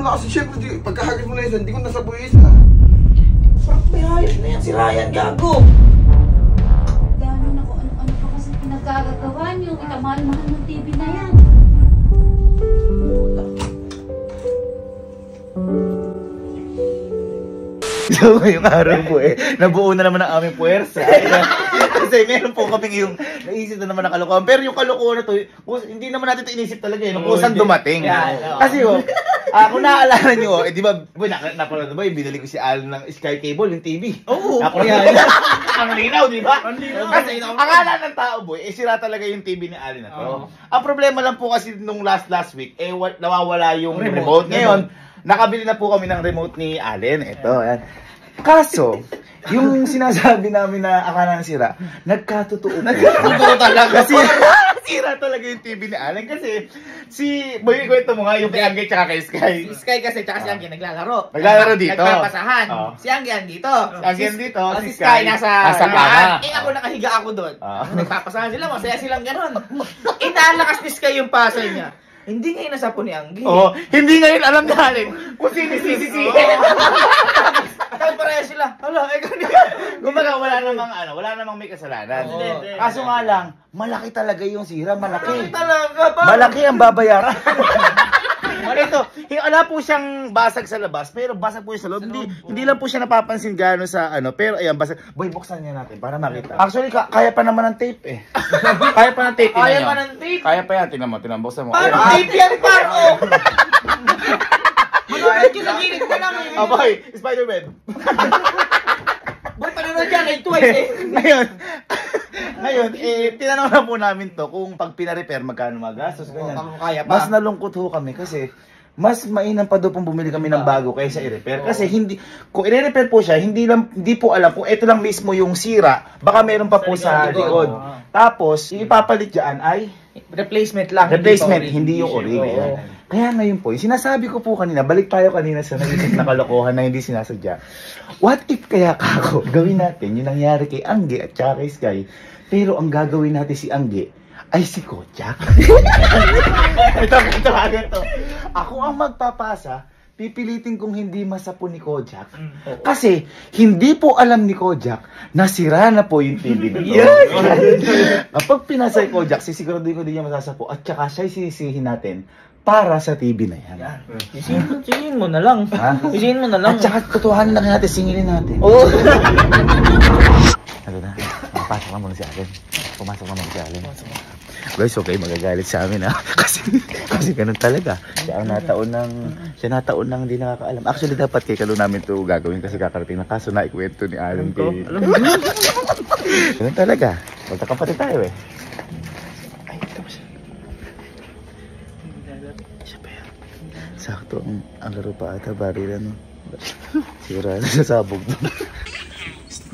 na kasi syempre pagkahagis mo na isa, hindi ko nasabuhay isa. Frank, may hayop na yan si Ryan, gago. Gano'n ako, ano pa kasi pinagkagagawa niyo, itamahal-mahal ng TV na yan. So, ngayong araw po nabuo na naman ang aming puwersa. Kasi meron po kami yung naisip na naman ng kalokohan. Pero yung kalokohan na to, hindi naman natin ito inisip talaga kung saan dumating. Kasi kung naaalala nyo, di ba, napanood ba yung binili ko si Alan ng Sky Cable, yung TV? Oo. Ang linaw, di ba? Kasi akala ng tao, boy, sira talaga yung TV ni Alan na to. Ang problema lang po kasi nung last week, nawawala yung remote. Ngayon, nakabili na po kami ng remote ni Allen. Ito, yan. Kaso, yung sinasabi namin na akala ng sira, nagkatotoo po. Nagkatotoo talaga. Kasi sira talaga yung TV ni Allen. Kasi si, boy, kwento mo nga yung kay Angge tsaka kay Sky. Si Sky kasi tsaka si Angge naglalaro. Naglalaro dito. Nagpapasahan. Si Angge dito. Si Angge dito. Si Sky nasa kama. ako nakahiga ako doon. Nagpapasahan sila, masaya silang gano'n. Inalakas ni Sky yung pasay niya. Hindi ngayon nasapo ni Angge. Oo, hindi ngayon alam natin kung sino-sisi. Tapos pareha sila. Hala, Kumbaga wala namang may kasalanan. Kaso nga lang, malaki talaga yung sira, malaki. Malaki ang babayaran. Ito, wala po siyang basag sa labas, pero basag po yung sa loob. Hindi lang po siya napapansin gano'n sa pero ayan, basag. Boy, buksan niya natin para makita. Actually, kaya pa naman ng tape eh. Kaya pa ng tape. Kaya pa ng tape? Kaya pa yan, tingnan mo, buksan mo. Paano tape yan, paro? Manonood ka sa gilid ka lang eh. Boy, Spiderweb. Boy, panonood yan eh, twice eh. Ngayon, tinanong na po namin to kung pag pina-repair magkano magastos, ganyan. Mas nalungkot ho kami kasi mas mainam pa daw pong bumili kami ng bago kaysa i-repair. Kasi kung i-repair po siya, hindi po alam kung ito lang mismo yung sira, baka meron pa po sa likod. Tapos, yung ipapalit dyan ay replacement lang. Replacement, hindi yung original. Kaya ngayon po, yung sinasabi ko po kanina, balik tayo kanina sa naisip na kalokohan na hindi sinasadya. What if kaya kako, gawin natin yung nangyari kay Angge at saka kay Sky, pero ang gagawin natin si Angge ay si Kojak. Ito. Ako ang magpapasa, pipilitin kong hindi masapo ni Kojak. Kasi hindi po alam ni Kojak na sira na po yung TV nito. Kapag pinasay Kojak, sisiguraduhin ko din niya masasapo at saka siya'y sisihin natin para sa TV na yan. Singin mo na lang. Singin mo na lang. At saka totohanan lang natin, singilin natin. Oo. Ano na? Pumasok naman si Allen. Pumasok naman si Allen. Guys, okay, magagalit sa amin ha. Kasi ganun talaga. Siya nataon ng hindi nakakaalam. Actually, dapat kay Kalo namin ito gagawin kasi kakarating na kaso na ikwento ni Allen kay... Ganun talaga. Magkakapatid tayo eh. Ay, ito ba siya? Siya pa yan. Sakto, ang laro pa ata, barilan. Sira na sa sabog doon.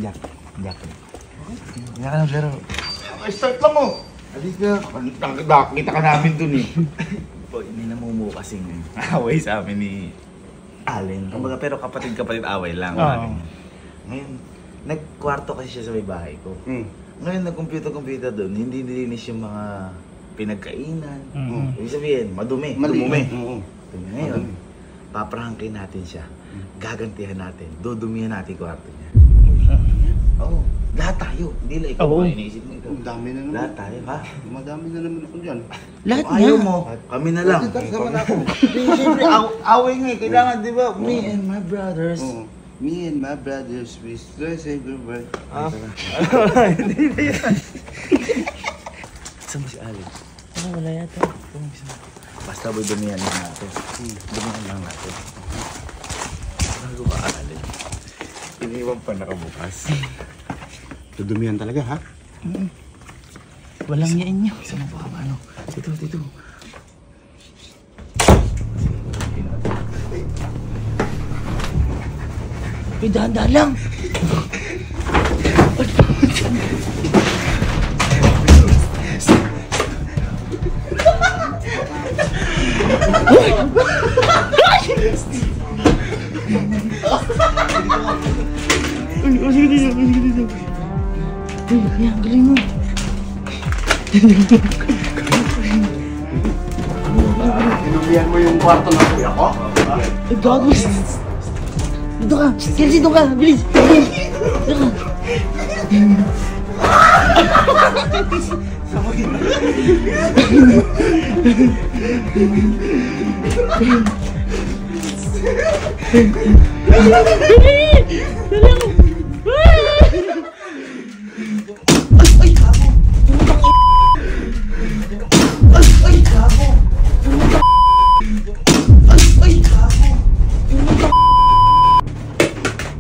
Jack. Hindi ka naglaro. Start lang mo! Alis na. Nakita ka namin dun eh. Boy, hindi namumuo kasing away sa amin ni Allen. Kumbaga, pero kapatid away lang. Ngayon, nagkwarto kasi siya sa may bahay ko. Ngayon, nag-computer dun. Hindi nilinis yung mga pinagkainan. Ibig sabihin, madumi. Ngayon, paprangkin natin siya. Gagantihan natin. Dudumihan natin kwarto niya. Oo. Lahat tayo. Hindi lang ikaw. Iniisip mo ito. Ang dami na naman. Lahat tayo, ha? Madami na naman ako dyan. Lahat niya. Ayaw mo. Kami na lang. Naman ako. Siyempre, away nga. Kailangan, di ba? Me and my brothers. Me and my brothers, we still say goodbye. Hindi na yan. Saan mo si Allen? Wala yata. Basta boy, dumihan lang natin. Dumihan lang natin. Bago ba Allen? Iniwan pa nakabukas. Tudumihan talaga, ha? Walang yain niyo. Isa mo ba ano? Dito. Dahan-dahan lang. Sige dito. Uy, ang galing mo. Tinubihan mo yung kwarto ng kuya ko? Ay, gago. Dito ka. Kelsey, dito ka. Bilis. Dito ka.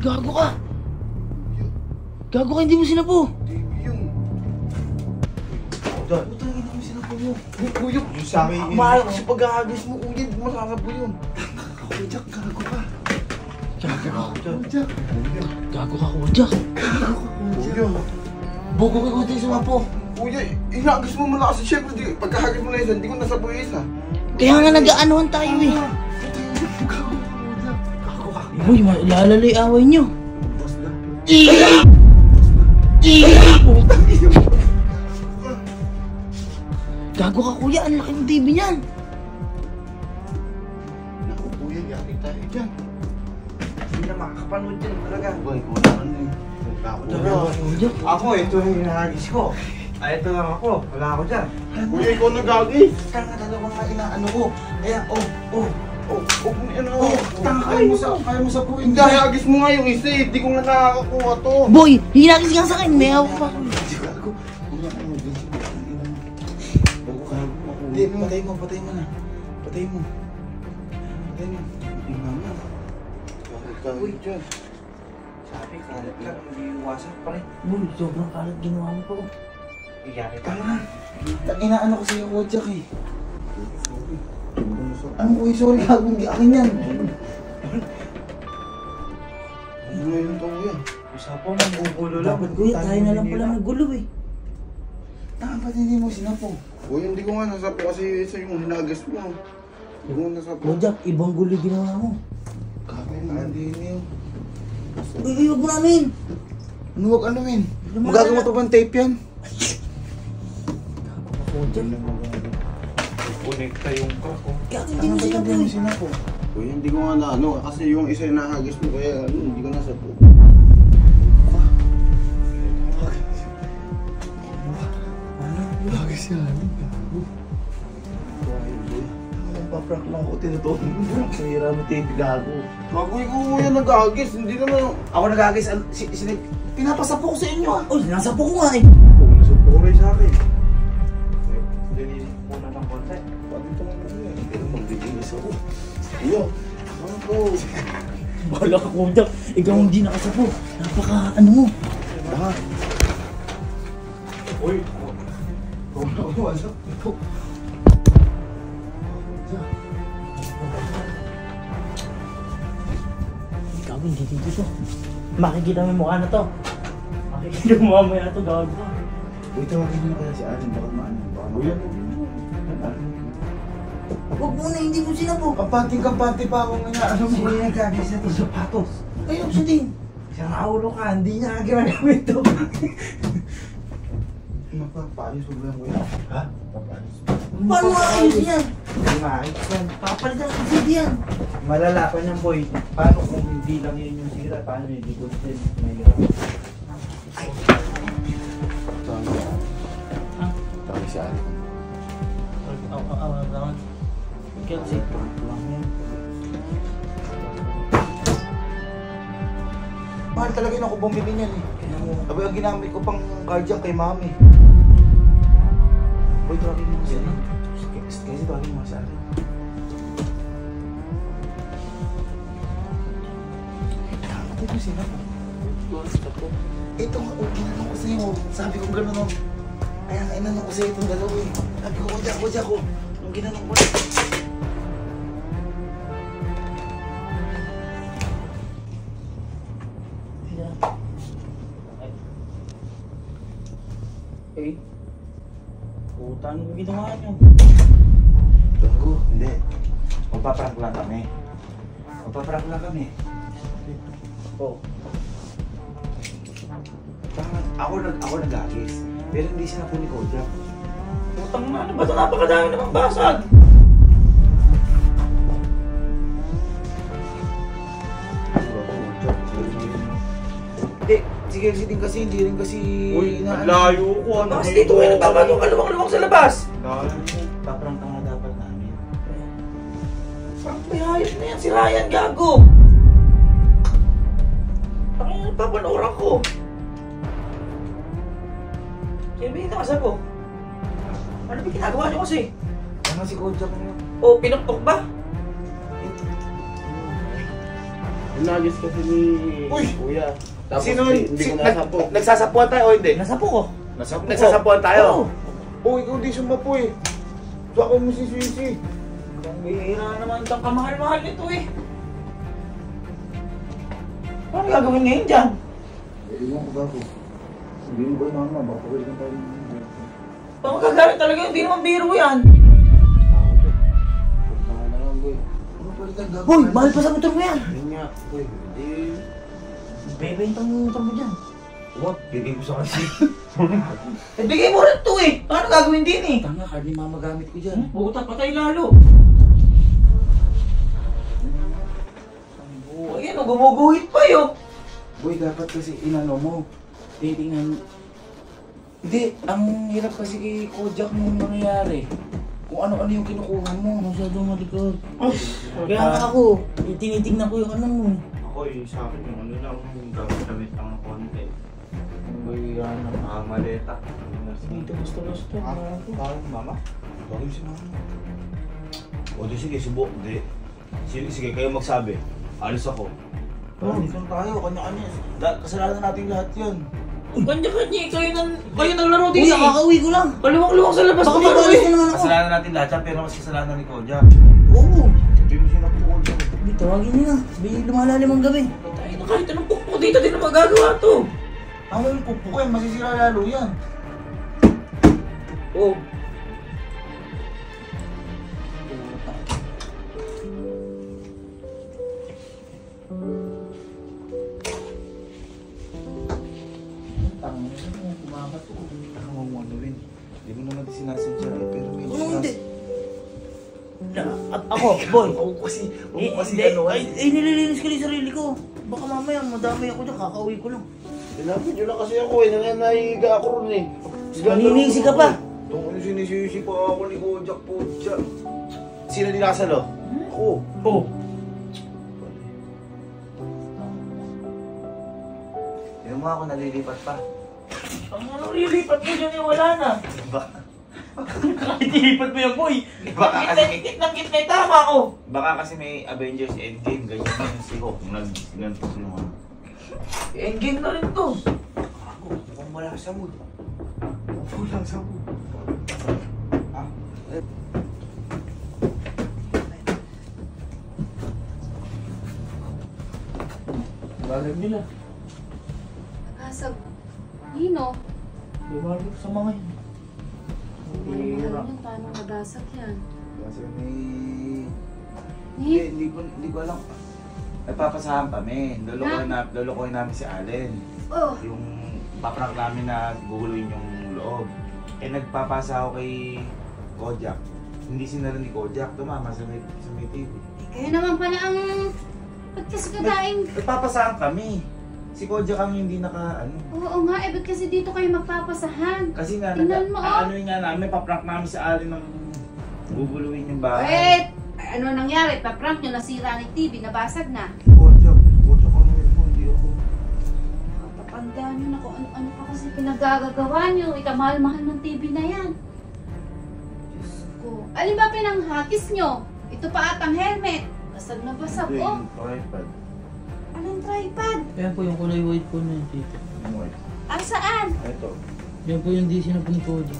Gago ka! Gago ka, hindi mo sinapo! Putang ina mo sinapo mo. Kuya, mahal kasi pag-ahagis mo. Uy, masasabo yun. Kuya, gago ka. Gago ka, Kojak! Kuya. Bogo ka kung hindi sumapo! Kuya, inagis mo muna kasi syempre pagkahagis mo na isa, hindi ko nasapo yung isa. Kaya nga nag-aanuhan tayo eh! Uy, lalala yung away nyo! Gago ka kuya, ang laki ng TV niyan! Naku kuya, yari tayo dyan. Hindi na makakapanood dyan talaga. Boy, kung ano eh. Ako, ito yung hinahagis ko. Ito lang ako. Wala ako dyan. Kuya, ikaw nagagis. Tanga talaga nga inaano ko. Kaya, Kaya mo sa po. Hindi, hagis mo nga yung isa eh. Hindi ko nga nakakakuha to. Boy, hinagis ka sa akin, may hawak pa! Hindi, patay mo na. Patay mo. Hindi mama. Uy, dyan. sabi, kalat lang. Hindi iwasan pa rin. Boy, sobrang kalat ginawa mo pa. Iyari ka. Tama na. Inaano ko sa'yo, Kojak eh. Ano ko sorry, gago, hindi akin yan. Ano mo yun ito, kuya? Usapo, magugulo lang. Dapat kuya, tayo na lang pala nagulo eh. Dapat hindi mo sinapo. Kuya, hindi ko nga nasapo kasi isa yung hinagas mo. Hindi ko nga nasapo. Kojak, ibang gulo ginawa mo. Gago na, hindi yun. Uy, huwag mo namin! Ano wag ano min? Magagawa pa bang tape yan? Kojak, Connecta yung crack ko. kaya hindi mo sinapo eh. Sinapo. Kuya, hindi ko nga na ano, kasi yung isa yung nahagis mo kaya ano, hindi ko nasapo. Hagis yan. Paprak lang ko, tinutunan mo. Mahira mo tape, gago. Gago ikaw kuya nag-agis, hindi naman. Ako nag-agis, pinapasapo ko sa inyo ah. Uy, nasapo ko nga eh. Nasupuray sa akin. Dinilisip ko na ng konti. Pati ito nga kuya, hindi naman magbibigis ako. Kuya, ano to? Bahala ka Kojak, ikaw hindi nakasapo. Napaka ano mo. Baka. Uy, wala. Ikaw hindi dito to. Makikita mo yung mukha na to. Makikita mo mamaya to, gago ka. Uy, tawagin mo na kaya si Alin, baka maano. Kuya? Huwag muna, hindi mo sinapo. Kampante pa ako nga. Ano mo? Sino yung nag-agis na ito sapatos? Ayun siya din. Isang aulo ka, hindi niya ginagamit to. Magpapaayos mo ba yan kuya? Ha? Magpapaayos. Paano maayos yan? Hindi maayos yan. Papalitan ang CD yan. Malala pa niyan boy. Paano kung hindi lang yun yung sira? Paano yung likod din? Mahirap. Tawag si Alin. Kelsey. Mahal talaga yun ako bumili niyan eh. Abay, ang ginamit ko pang cardiac kay mami. Uy, tawagin mo kasi ano? Kasi tawagin mo sa akin. Nakakatay mo sila po. Ito nga, ginanong ko sa'yo. Sabi ko gano'n o. Kaya nga inanong ko sa'yo itong dalawa eh. Sabi ko, kudya ko. Nung ginanong ko na. Eh, puta, ano ba ginawa niyo? Gago, hindi. Magpaprank lang kami. Magpaprank lang kami. Oh. Ako nag-agis. Pero hindi siya na ni Kojak. Putang na, ano ba ito? Napakadami namang basag! Kelsey din kasi, hindi rin kasi... Uy, layo ko. Ano Tapos dito kayo nagbabato, kaluwang-luwang sa labas. Paprang ka nga dapat namin. Parang may hayop na yan, si Ryan, gago. Parang yung nagpapanoran ko. Sino ba yung nakasabo? Ano ba ginagawa niyo kasi? Ano si Kojak mo? O, pinuktok ba? Nagis kasi ni Uy! Kuya. Tapos Sino? hindi ko nasapo. Nagsasapuan tayo o hindi? Nasapo ko. Nagsasapuan tayo? Oo. Oh, ikaw di sumapo eh. Saka mo si Sisi. Ang bihira naman itong kamahal-mahal nito eh. Ano gagawin ngayon dyan? Ewan ko ba ako? Hindi mo ba yung mama? Baka pwede kang tayo. Baka magagalit talaga yun, hindi naman biro yan. Ano pwede kang gagawin? Hoy, mahal pa sa motor mo yan. Yun nga. Uy, hindi. Bebentang yung motor mo dyan. What? Bigay ko sa kasi. Eh, bigay mo rin to eh. Paano gagawin din eh? Tanga, card ni mama gamit ko dyan. Buta patay lalo. Oh, ayan o, gumuguhit pa yun. Boy, dapat kasi inano mo. Titingnan. Hindi, ang hirap kasi kay Kojak nung nangyayari. Kung ano-ano yung kinukuha mo. Masyadong malikot. Kaya nga ako, tinitingnan ko yung ano mo. Ako sa akin yung ano lang, yung gamit lang ng konti. Boy, ano? Maleta. Dito gusto-gusto. Parang mama? Bakit si mama? O di sige, subo. Di. Sige, kayo magsabi. Alis ako. Dito tayo, kanya-kanya. Kasalanan natin lahat yun. Kanya-kanya eh, kayo naglaro din eh. kakauwi ko lang. Kaluwang-luwang sa labas Baka ko magalit eh. na naman ako. Kasalanan natin lahat yan, pero mas kasalanan ni Kojak. Oo. Hindi mo sinapuan siya. Dito, tawagin niyo na. Sabi lumalalim ang gabi. Tayo na kahit anong pukpuk dito, di na magagawa to. Ang yung pupukin, masisira lalo yan. Oh. Tangin mo, kumakat ko. Tama mo ano rin. Hindi mo naman sinasadya eh, pero may Oo, hindi. Ako, boy. Huwag kasi Hindi. ano Ay, nililinis ko yung sarili ko. Baka mamaya madami ako dyan, kakauwi ko lang. Tinapin nyo lang kasi ako eh, nangyayariga ako ron eh. Maninisi ka pa. Tungkol sinisisi pa ako ni Kojak po dyan. Sino dinakasalo? Ako. Oh. Yung mga ako nalilipat pa. Ang ano lilipat mo dyan eh, wala na. Kahit ilipat mo yung boy. Baka kasi, Nakit na tama ko. baka kasi may Avengers Endgame, ganyan yung si Hulk, nag-ganto yung mga. Endgame na rin to. Ako, mukhang wala sa mood. Wala sa mood. Ah, Lalim nila. Nakasag. Nino, Liwanag sa mga yun. mahal yan. Paano nabasag yan? kasi may... Eh? Hindi ko alam. Nagpapasahan kami. Lulukoy namin si Allen. Oh, Yung paprank namin na guguluhin yung loob. Eh nagpapasa ako kay Kojak. Hindi sinara ni Kojak, tumama sa may TV. kayo naman pala ang... Ba't kasi kadaing... Nagpapasahan kami. Si Kojak ang hindi ano. Oo nga, ba't kasi dito kayo magpapasahan? Kasi nga, Tingnan mo, oh. Ano nga namin, paprank namin si Allen ng guguluhin yung bahay. Wait! Ano nangyari? Pa-prank nyo, nasira ang TV, nabasag na. Kojak ano yun po, hindi ako. Tatandaan nyo na kung ano pa kasi pinagagagawa nyo. Ikamahal-mahal ng TV na yan. Diyos ko. Alin ba pinanghakis nyo? Ito pa atang helmet. Basag na basag, Ito oh. yung tripod. Anong tripod? Yan po yung kulay white po na yun dito. Ah, saan? Ito. Yan po yung DC na pinipodi.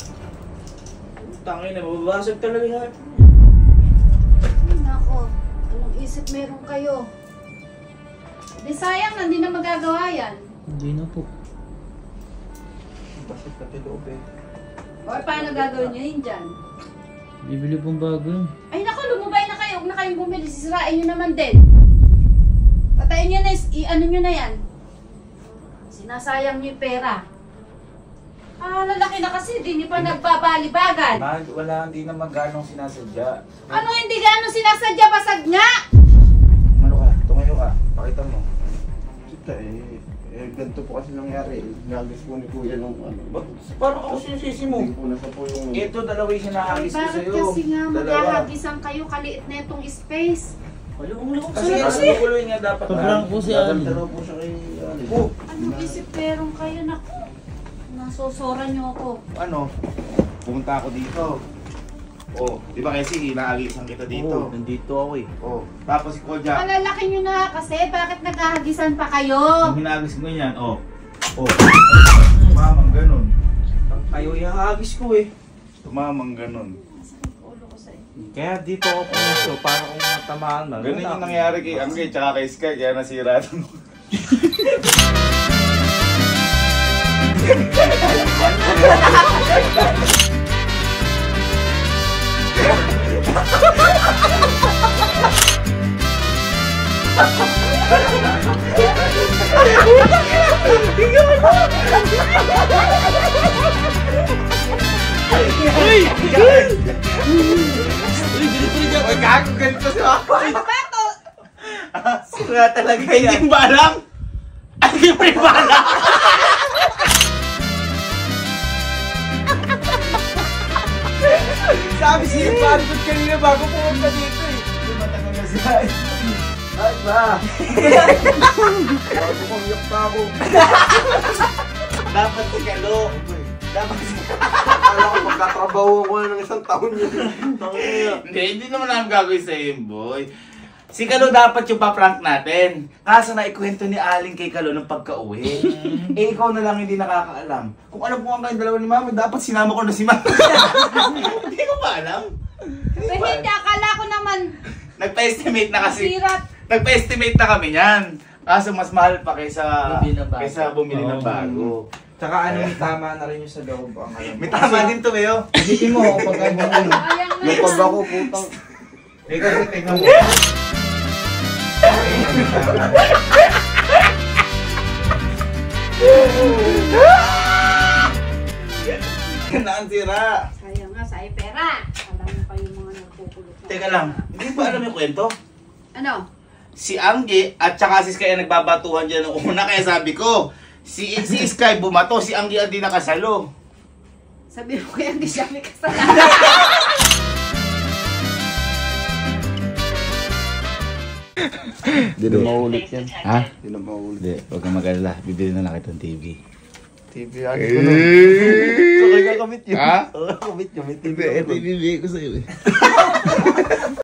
Tangin na, mababasag talaga lahat. Ay, nako. Anong isip meron kayo? Di sayang, hindi na magagawa yan. Hindi na po. Bakit pati loob eh. Or paano gagawin nyo yun dyan? Bibili pong bago yun. Ay nako, lumubay na kayo. Huwag na kayong bumili. Sisirain nyo naman din. Patayin nyo na, ano nyo na yan. Sinasayang nyo yung pera. Ah, lalaki na kasi. Di nyo pa nagbabalibagan. Mahal, wala, hindi naman ganong sinasadya. Ano hindi gano'n sinasadya? Basag nga! Ano ka? Tumayo ka. Pakita mo. Kita eh. Eh, ganito po kasi nangyari. Nagis po ni Kuya nung ano. Parang ako sinisisi mo. Hindi po nasa po yung... Ito, dalawa yung sinahagis ko Bakit sa'yo. kasi nga Dalawa. maghahagisan kayo kaliit na itong space? Kasi ang kuloy nga dapat. Sobrang po si Ali. Dalawa po siya kay Ali. Oh, Anong isip perong kayo? Naku, nasosoran niyo ako. ano? Pumunta ako dito. Oh, di ba kasi inaagisan kita dito? Nandito ako eh. Oh, tapos si Kojak. Malalaki niyo na kasi. Bakit naghahagisan pa kayo? Yung hinagis ko yan, oh. Oh. Tumamang ganun. Kayo yung hagis ko eh. Tumamang ganun. Masakit ulo ko sa'yo. Kaya dito ako pumunto para kung matamaan na. Ganun yung nangyari kay Angge tsaka kay Sky, kaya nasira ito. Uy, gago, ganito siya. Sira talaga yan. Hindi ba alam? Hindi mo rin ba alam? Sabi siya yung parikot kanina bago pumunta dito eh. Matagal na siya. Ay ba? Bago pang pa ako. Dapat si Kalo. Dapat si Akala ko magkatrabaho ko na ng isang taon yun. Hindi naman namin gagawin sa boy. Si Kalo dapat yung paprank natin. Kaso na ikwento ni Aling kay Kalo ng pagka-uwi. Eh ikaw na lang hindi nakakaalam. Kung alam ko ang kayong dalawa ni Mami, dapat sinama ko na si Mami. Hindi ko pa alam. Pero hindi, akala ko naman Nagpa-estimate na kasi. sirat. Nagpa-estimate na kami yan. Kaso mas mahal pa kaysa Bumili ng bago. kaysa bumili ng bago. Tsaka ano, may tama na rin yung sa loob ang alam. May tama din to, Beo. Isipin mo kung pagka bumili. Ayan na May yan. pag ako putang. Ikaw si tingnan mo. Yan na ang sira. Sayang nga, sa pera. Alam mo kayo mga nagkukulot. Teka lang, hindi ba alam yung kwento? Ano? Si Angge at saka si Sky ang nagbabatuhan dyan noong una, kaya sabi ko, si Sky bumato, si Angge ang di nakasalo. Sabi mo kaya hindi siya may kasalanan. Hindi na maulit yan. Ha? Hindi na maulit. Hindi, huwag kang mag-alala. Bibili na lang kitang TV. TV ano ko na. So, kagamit yun. Ha? Kagamit yun. May TV Ito ako. ibibigay ko sa'yo eh.